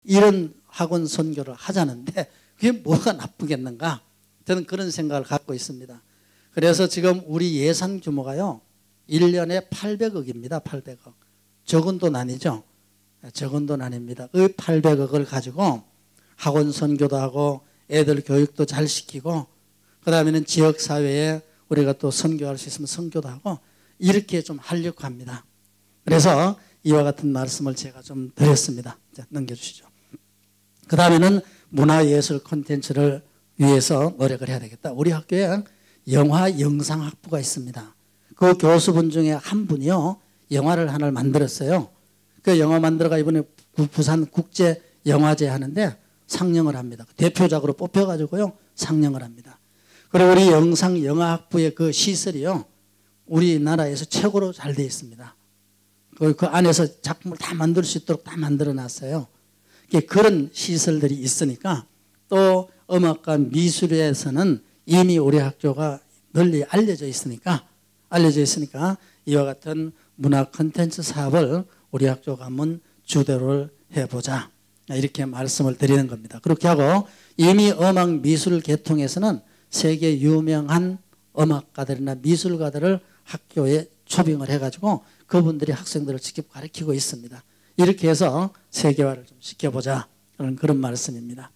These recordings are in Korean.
이런 학원 선교를 하자는데 그게 뭐가 나쁘겠는가? 저는 그런 생각을 갖고 있습니다. 그래서 지금 우리 예산 규모가요 1년에 800억입니다. 800억. 적은 돈 아니죠? 적은 돈 아닙니다. 그 800억을 가지고 학원 선교도 하고 애들 교육도 잘 시키고 그 다음에는 지역사회에 우리가 또 선교할 수 있으면 선교도 하고 이렇게 좀 하려고 합니다. 그래서 이와 같은 말씀을 제가 좀 드렸습니다. 자, 넘겨주시죠. 그 다음에는 문화예술 콘텐츠를 위해서 노력을 해야 되겠다. 우리 학교에 영화 영상학부가 있습니다. 그 교수분 중에 한 분이요 영화를 하나를 만들었어요. 그 영화 만들어가 이번에 부산 국제영화제 하는데 상영을 합니다. 대표작으로 뽑혀가지고요 상영을 합니다. 그리고 우리 영상영화학부의 그 시설이요 우리나라에서 최고로 잘 되어 있습니다. 그 안에서 작품을 다 만들 수 있도록 다 만들어 놨어요. 그런 시설들이 있으니까 또 음악과 미술에서는 이미 우리 학교가 널리 알려져 있으니까 이와 같은 문화 콘텐츠 사업을 우리 학교가 한번 주도를 해보자 이렇게 말씀을 드리는 겁니다. 그렇게 하고 이미 음악 미술 계통에서는 세계 유명한 음악가들이나 미술가들을 학교에 초빙을 해가지고 그분들이 학생들을 직접 가르치고 있습니다. 이렇게 해서 세계화를 좀 시켜보자 그런 말씀입니다.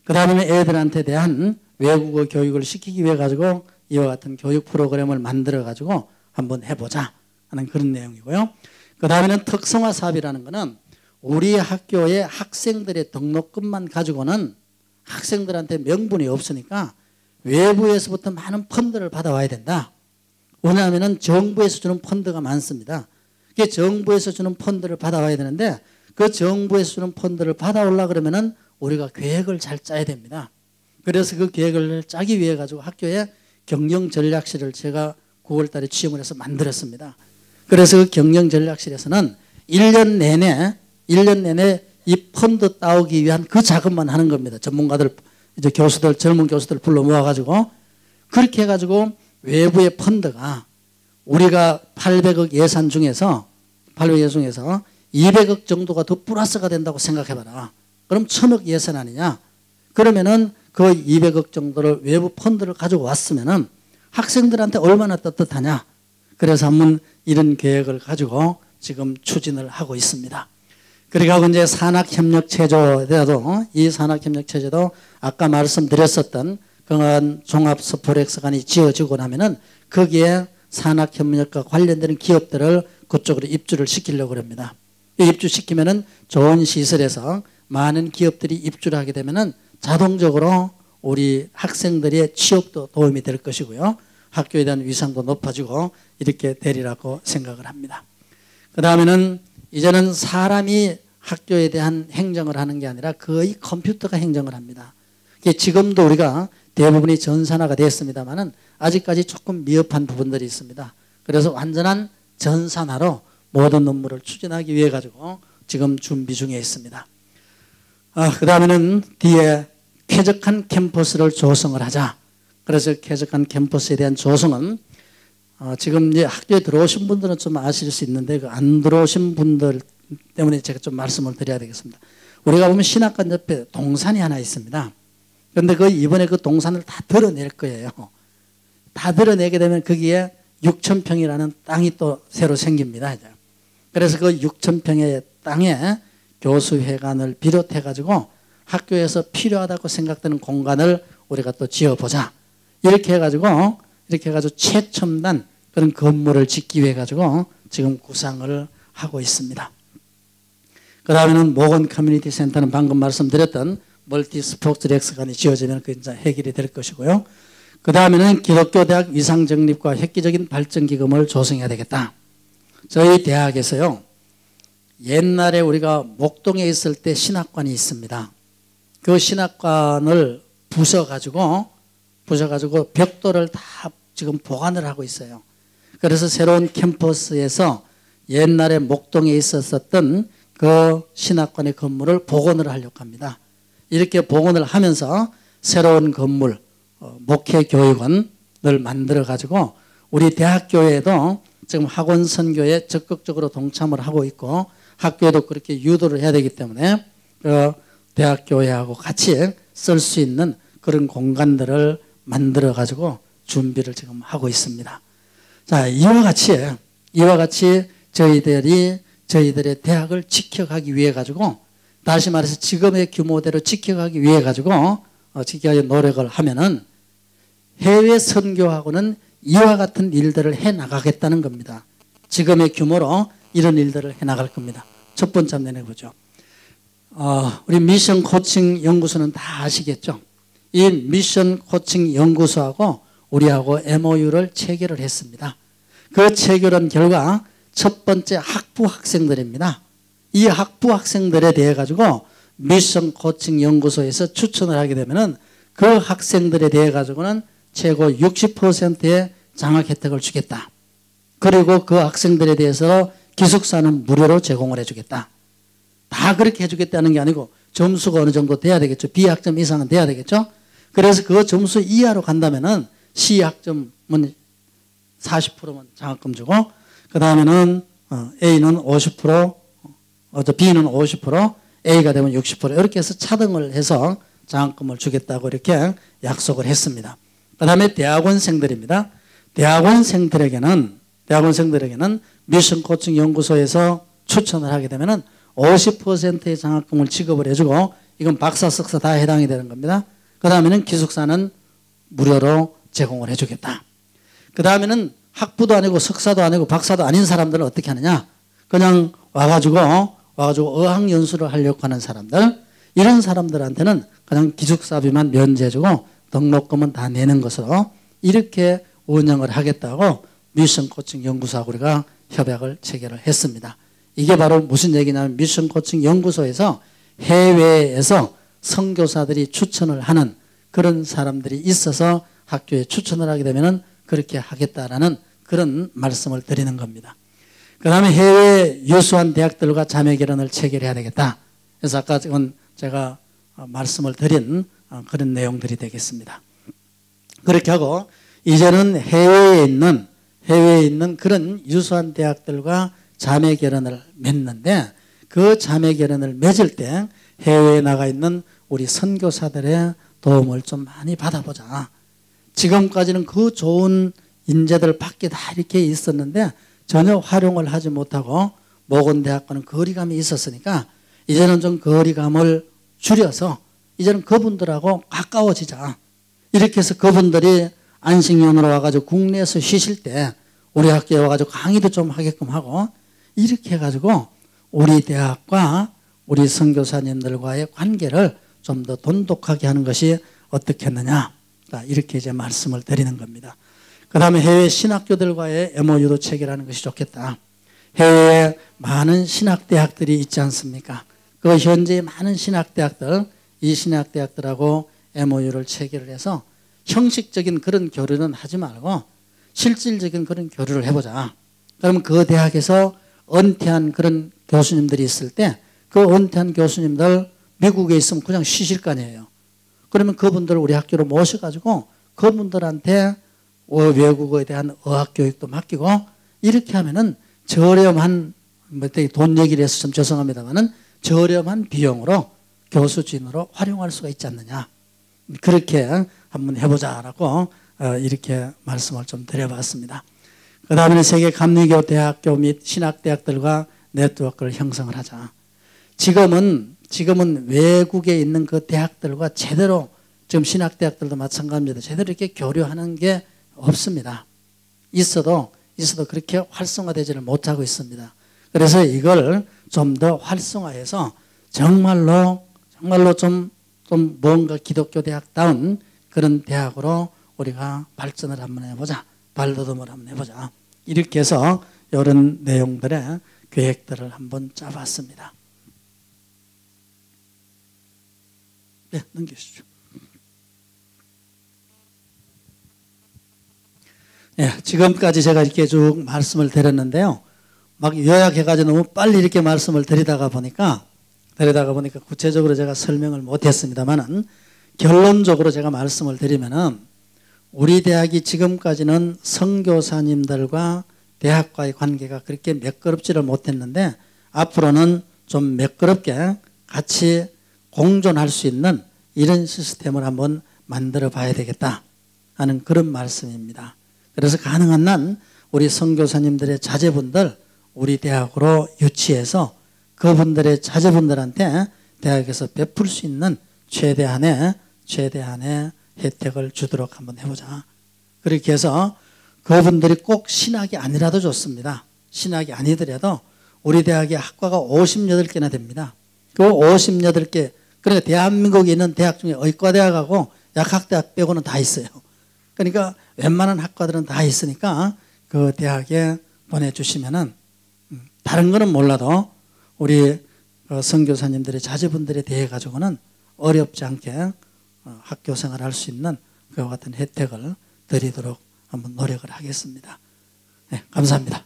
그 다음에 애들한테 대한 외국어 교육을 시키기 위해 가지고 이와 같은 교육 프로그램을 만들어 가지고 한번 해보자 하는 그런 내용이고요. 그 다음에는 특성화 사업이라는 것은 우리 학교의 학생들의 등록금만 가지고는 학생들한테 명분이 없으니까 외부에서부터 많은 펀드를 받아와야 된다. 왜냐하면 정부에서 주는 펀드가 많습니다. 정부에서 주는 펀드를 받아와야 되는데 그 정부에서 주는 펀드를 받아오려고 그러면은 우리가 계획을 잘 짜야 됩니다. 그래서 그 계획을 짜기 위해 가지고 학교에 경영전략실을 제가 9월 달에 취임을 해서 만들었습니다. 그래서 그 경영전략실에서는 1년 내내 이 펀드 따오기 위한 그 작업만 하는 겁니다. 전문가들, 이제 교수들, 젊은 교수들 불러 모아가지고 그렇게 해가지고 외부의 펀드가 우리가 800억 예산 중에서 200억 정도가 더 플러스가 된다고 생각해봐라. 그럼 1000억 예산 아니냐? 그러면은 그 200억 정도를 외부 펀드를 가지고 왔으면은 학생들한테 얼마나 떳떳하냐? 그래서 한번 이런 계획을 가지고 지금 추진을 하고 있습니다. 그리고 이제 산학협력체제도 이 산학협력체제도 아까 말씀드렸었던 그런 종합스포렉스관이 지어지고 나면은 거기에 산학협력과 관련되는 기업들을 그쪽으로 입주를 시키려고 합니다. 입주시키면은 좋은 시설에서 많은 기업들이 입주를 하게 되면은 자동적으로 우리 학생들의 취업도 도움이 될 것이고요. 학교에 대한 위상도 높아지고 이렇게 되리라고 생각을 합니다. 그 다음에는 이제는 사람이 학교에 대한 행정을 하는 게 아니라 거의 컴퓨터가 행정을 합니다. 지금도 우리가 대부분이 전산화가 됐습니다만은 아직까지 조금 미흡한 부분들이 있습니다. 그래서 완전한 전산화로 모든 업무를 추진하기 위해 가지고 지금 준비 중에 있습니다. 그 다음에는 뒤에 쾌적한 캠퍼스를 조성을 하자. 그래서 쾌적한 캠퍼스에 대한 조성은 지금 이제 학교에 들어오신 분들은 좀 아실 수 있는데 그 안 들어오신 분들 때문에 제가 좀 말씀을 드려야 되겠습니다. 우리가 보면 신학관 옆에 동산이 하나 있습니다. 그런데 이번에 그 동산을 다 드러낼 거예요. 다 드러내게 되면 거기에 6,000평이라는 땅이 또 새로 생깁니다. 그래서 그 6,000평의 땅에 교수회관을 비롯해 가지고 학교에서 필요하다고 생각되는 공간을 우리가 또 지어보자. 이렇게 해가지고 최첨단 그런 건물을 짓기 위해 가지고 지금 구상을 하고 있습니다. 그 다음에는 모건 커뮤니티 센터는 방금 말씀드렸던 멀티 스포츠 렉스관이 지어지면 그 이제 해결이 될 것이고요. 그 다음에는 기독교 대학 위상 정립과 획기적인 발전 기금을 조성해야 되겠다. 저희 대학에서요. 옛날에 우리가 목동에 있을 때 신학관이 있습니다. 그 신학관을 부숴가지고 벽돌을 다 지금 보관을 하고 있어요. 그래서 새로운 캠퍼스에서 옛날에 목동에 있었던 그 신학관의 건물을 복원을 하려고 합니다. 이렇게 복원을 하면서 새로운 건물, 목회교육원을 만들어 가지고 우리 대학교에도 지금 학원 선교에 적극적으로 동참을 하고 있고 학교에도 그렇게 유도를 해야 되기 때문에 대학교회하고 같이 쓸 수 있는 그런 공간들을 만들어 가지고 준비를 지금 하고 있습니다. 자, 이와 같이 저희들의 대학을 지켜가기 위해 가지고, 다시 말해서 지금의 규모대로 지켜가기 위해 가지고 지켜가기 노력을 하면은 해외 선교하고는 이와 같은 일들을 해 나가겠다는 겁니다. 지금의 규모로 이런 일들을 해 나갈 겁니다. 첫 번째 한번 내보죠. 우리 미션 코칭 연구소는 다 아시겠죠? 이 미션 코칭 연구소하고 우리하고 MOU를 체결을 했습니다. 그 체결한 결과 첫 번째 학부 학생들입니다. 이 학부 학생들에 대해 가지고 미션 코칭 연구소에서 추천을 하게 되면은 그 학생들에 대해 가지고는 최고 60%의 장학 혜택을 주겠다. 그리고 그 학생들에 대해서 기숙사는 무료로 제공을 해주겠다. 다 그렇게 해주겠다는 게 아니고 점수가 어느 정도 돼야 되겠죠. B학점 이상은 돼야 되겠죠. 그래서 그 점수 이하로 간다면은 C학점은 40%만 장학금 주고, 그 다음에는 A는 50%, B는 50%, A가 되면 60% 이렇게 해서 차등을 해서 장학금을 주겠다고 이렇게 약속을 했습니다. 그 다음에 대학원생들입니다. 대학원생들에게는 미션 코칭 연구소에서 추천을 하게 되면은 50%의 장학금을 지급을 해주고, 이건 박사, 석사 다 해당이 되는 겁니다. 그 다음에는 기숙사는 무료로 제공을 해주겠다. 그 다음에는 학부도 아니고 석사도 아니고 박사도 아닌 사람들은 어떻게 하느냐? 그냥 와가지고 어학연수를 하려고 하는 사람들, 이런 사람들한테는 그냥 기숙사비만 면제해주고 등록금은 다 내는 것으로 이렇게 운영을 하겠다고 미션 코칭 연구소하고 우리가 협약을 체결을 했습니다. 이게 바로 무슨 얘기냐면, 미션 코칭 연구소에서 해외에서 선교사들이 추천을 하는 그런 사람들이 있어서 학교에 추천을 하게 되면은 그렇게 하겠다라는 그런 말씀을 드리는 겁니다. 그 다음에 해외 유수한 대학들과 자매결연을 체결해야 되겠다. 그래서 아까 제가 말씀을 드린 그런 내용들이 되겠습니다. 그렇게 하고 이제는 해외에 있는 그런 유수한 대학들과 자매결연을 맺는데, 그 자매결연을 맺을 때 해외에 나가 있는 우리 선교사들의 도움을 좀 많이 받아보자. 지금까지는 그 좋은 인재들 밖에 다 이렇게 있었는데 전혀 활용을 하지 못하고 모건대학과는 거리감이 있었으니까 이제는 좀 거리감을 줄여서 이제는 그분들하고 가까워지자. 이렇게 해서 그분들이 안식년으로 와가지고 국내에서 쉬실 때 우리 학교에 와가지고 강의도 좀 하게끔 하고, 이렇게 해가지고 우리 대학과 우리 선교사님들과의 관계를 좀 더 돈독하게 하는 것이 어떻겠느냐. 이렇게 이제 말씀을 드리는 겁니다. 그 다음에 해외 신학교들과의 MOU도 체결하는 것이 좋겠다. 해외에 많은 신학대학들이 있지 않습니까? 그 현재 많은 신학대학들, 이 신학대학들하고 MOU를 체결을 해서 형식적인 그런 교류는 하지 말고 실질적인 그런 교류를 해보자. 그러면 그 대학에서 은퇴한 그런 교수님들이 있을 때 그 은퇴한 교수님들 미국에 있으면 그냥 쉬실 거 아니에요. 그러면 그분들을 우리 학교로 모셔가지고 그분들한테 외국어에 대한 어학교육도 맡기고, 이렇게 하면은 저렴한, 돈 얘기를 해서 좀 죄송합니다만은 저렴한 비용으로 교수진으로 활용할 수가 있지 않느냐. 그렇게 한번 해보자라고 이렇게 말씀을 좀 드려봤습니다. 그 다음에는 세계 감리교 대학교 및 신학대학들과 네트워크를 형성을 하자. 지금은 외국에 있는 그 대학들과 제대로, 지금 신학대학들도 마찬가지입니다. 제대로 이렇게 교류하는 게 없습니다. 있어도 그렇게 활성화되지를 못하고 있습니다. 그래서 이걸 좀 더 활성화해서 정말로 좀 뭔가 기독교 대학다운 그런 대학으로 우리가 발전을 한번 해보자. 발돋움을 한번 해보자. 이렇게 해서 이런 내용들의 계획들을 한번 짜봤습니다. 네, 넘기시죠. 네, 지금까지 제가 이렇게 쭉 말씀을 드렸는데요. 막 요약해가지고 너무 빨리 이렇게 말씀을 드리다가 보니까 구체적으로 제가 설명을 못했습니다만은, 결론적으로 제가 말씀을 드리면은 우리 대학이 지금까지는 선교사님들과 대학과의 관계가 그렇게 매끄럽지를 못했는데 앞으로는 좀 매끄럽게 같이 공존할 수 있는 이런 시스템을 한번 만들어 봐야 되겠다 하는 그런 말씀입니다. 그래서 가능한 한 우리 선교사님들의 자제분들 우리 대학으로 유치해서 그분들의 자제분들한테 대학에서 베풀 수 있는 최대한의 혜택을 주도록 한번 해보자. 그렇게 해서 그분들이 꼭 신학이 아니라도 좋습니다. 신학이 아니더라도 우리 대학에 학과가 58개나 됩니다. 그 58개, 그러니까 대한민국에 있는 대학 중에 의과대학하고 약학대학 빼고는 다 있어요. 그러니까 웬만한 학과들은 다 있으니까 그 대학에 보내주시면은 다른 거는 몰라도 우리 선교사님들의 자제분들에 대해 가지고는 어렵지 않게 학교 생활을 할 수 있는 그와 같은 혜택을 드리도록 한번 노력을 하겠습니다. 네, 감사합니다.